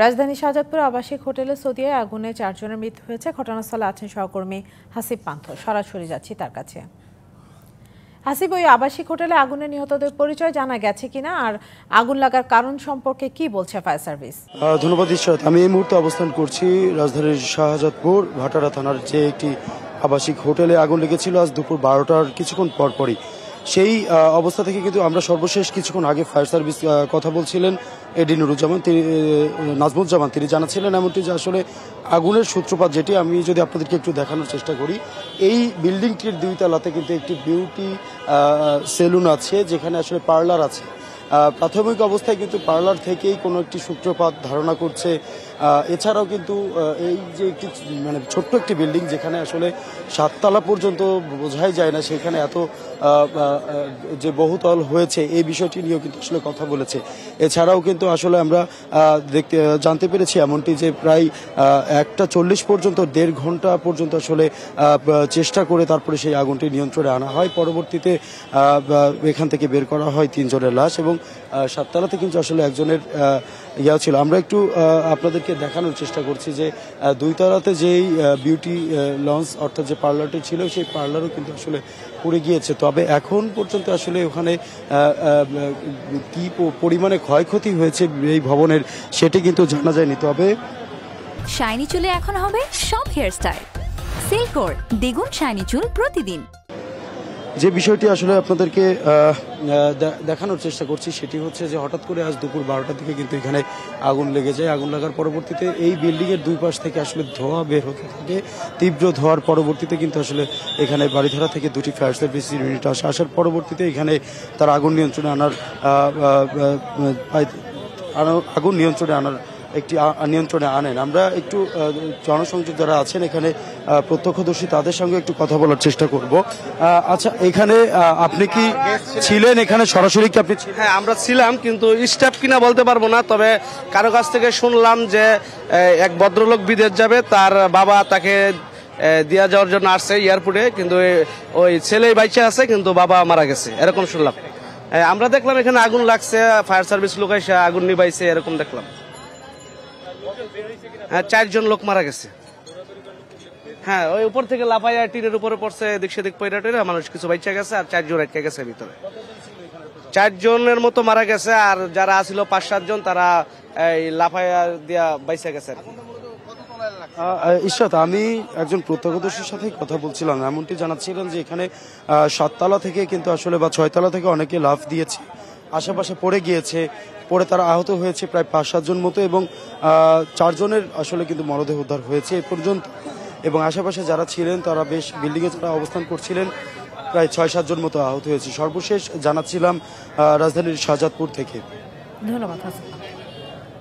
রাজধানী শাহজাদপুর আবাসিক হোটেলে সৌদিয়ায় আগুনে 4 জনের মৃত্যু হয়েছে। ঘটনাস্থলে আছেন সহকর্মী হাসিব পান্থ। সরাসরি যাচ্ছি তার কাছে। হাসিব, ওই আবাসিক হোটেলে আগুনে নিহতদের পরিচয় জানা গেছে কিনা, আর আগুন লাগার কারণ সম্পর্কে কি বলছে ফায়ার সার্ভিস? ধন্যবাদ ঈশ্বর। আমি এই মুহূর্তে অবস্থান করছি রাজধানীর শাহজাদপুর ভাটারা থানার যে একটি আবাসিক হোটেলে আগুন লেগেছিল আজ দুপুর 12টার কিছুক্ষণ পরপরই। সেই অবস্থা থেকে কিন্তু আমরা সর্বশেষ কিছুক্ষণ আগে ফায়ার সার্ভিস কথা বলছিলেন এডি নুরুজ্জামান, তিনি নাজমুজ্জামান, তিনি জানাচ্ছিলেন এমনটি যে আসলে আগুনের সূত্রপাত যেটি, আমি যদি আপনাদেরকে একটু দেখানোর চেষ্টা করি, এই বিল্ডিংটির 2 তলাতে কিন্তু একটি বিউটি সেলুন আছে, যেখানে আসলে পার্লার আছে। প্রাথমিক অবস্থায় কিন্তু পার্লার থেকেই কোনো একটি সূত্রপাত ধারণা করছে। এছাড়াও কিন্তু এই যে একটি মানে ছোট্ট একটি বিল্ডিং, যেখানে আসলে 7 তলা পর্যন্ত বোঝাই যায় না, সেখানে এত যে বহুতল হয়েছে এই বিষয়টি নিয়েও কিন্তু আসলে কথা বলেছে। এছাড়াও কিন্তু আসলে আমরা জানতে পেরেছি এমনটি যে প্রায় 1:40 পর্যন্ত 1.5 ঘন্টা পর্যন্ত আসলে চেষ্টা করে তারপরে সেই আগুনটি নিয়ন্ত্রণে আনা হয়। পরবর্তীতে এখান থেকে বের করা হয় 3 জনের লাশ, এবং 7 তলাতে কিন্তু আসলে একজনের ইয়া ছিল। আমরা একটু আপনাদেরকে দেখানোর চেষ্টা করছি যে 2 তলাতে যেই বিউটি লঞ্চ অর্থাৎ যে পার্লারটি ছিল, সেই পার্লারও কিন্তু আসলে পুড়ে গিয়েছে। তবে এখন পর্যন্ত আসলে ওখানে কি পরিমাণে ক্ষয়ক্ষতি হয়েছে এই ভবনের সেটি কিন্তু জানা যায়নি। তবে শাইনি চুলে এখন হবে সব হেয়ারস্টাইল। সিল্কোর দ্বিগুণ শাইনি চুল প্রতিদিন। যে বিষয়টি আসলে আপনাদেরকে দেখানোর চেষ্টা করছি সেটি হচ্ছে যে হঠাৎ করে আজ দুপুর 12টার দিকে কিন্তু এখানে আগুন লেগে যায়। আগুন লাগার পরবর্তীতে এই বিল্ডিংয়ের 2 পাশ থেকে আসলে ধোঁয়া বের হতে থাকে। তীব্র ধোঁয়ার পরবর্তীতে কিন্তু আসলে এখানে বাড়িধারা থেকে 2টি ফায়ার সার্ভিস ইউনিট আসার পরবর্তীতে এখানে তার আগুন নিয়ন্ত্রণে নিয়ন্ত্রণে আনেন। আমরা একটু জনসংযোগ যারা আছেন এখানে প্রত্যক্ষদর্শী, তাদের সঙ্গে একটু কথা বলার চেষ্টা করব। আচ্ছা, এখানে আপনি কি ছিলেন? এখানে সরাসরি কি আপনি? হ্যাঁ, আমরা ছিলাম, কিন্তু স্টাফ কিনা বলতে পারবো না। তবে কারো কাছ থেকে শুনলাম যে এক ভদ্রলোক বিদেশ যাবে, তার বাবা তাকে দিয়া যাওয়ার জন্য আসছে এয়ারপোর্টে, কিন্তু ওই ছেলে বাইচে আছে, কিন্তু বাবা মারা গেছে, এরকম শুনলাম। আমরা দেখলাম এখানে আগুন লাগছে, ফায়ার সার্ভিস লোক এসে আগুন নিবাইছে, এরকম দেখলাম। 4 জন লোক মারা গেছে। হ্যাঁ, ওই উপর থেকে লাফাইয়া টিনের উপরে পড়ছে, এদিক সেদিক পয়রা টয়রা মানুষ কিছু বাইচা গেছে, আর 4 জন আটকে গেছে ভিতরে। 4 জনের মতো মারা গেছে, আর যারা আছিল 5-7 জন তারা এই লাফাইয়া দিয়া বাইচা গেছে। ঈশ্বর, আমি একজন প্রত্যক্ষদর্শীর সাথে কথা বলছিলাম, এমনটি জানাচ্ছিলেন যে এখানে 7 তলা থেকে কিন্তু আসলে বা 6 তলা থেকে অনেকে লাফ দিয়েছে, আশেপাশে পড়ে গিয়েছে, পরে তারা আহত হয়েছে প্রায় 5-7 জন মতো, এবং 4 জনের আসলে কিন্তু মরদেহ উদ্ধার হয়েছে এ পর্যন্ত। এবং আশেপাশে যারা ছিলেন তারা বেশ বিল্ডিংয়ে যারা অবস্থান করছিলেন প্রায় 6-7 জন মতো আহত হয়েছে। সর্বশেষ জানাচ্ছিলাম রাজধানীর শাহজাদপুর থেকে। ধন্যবাদ।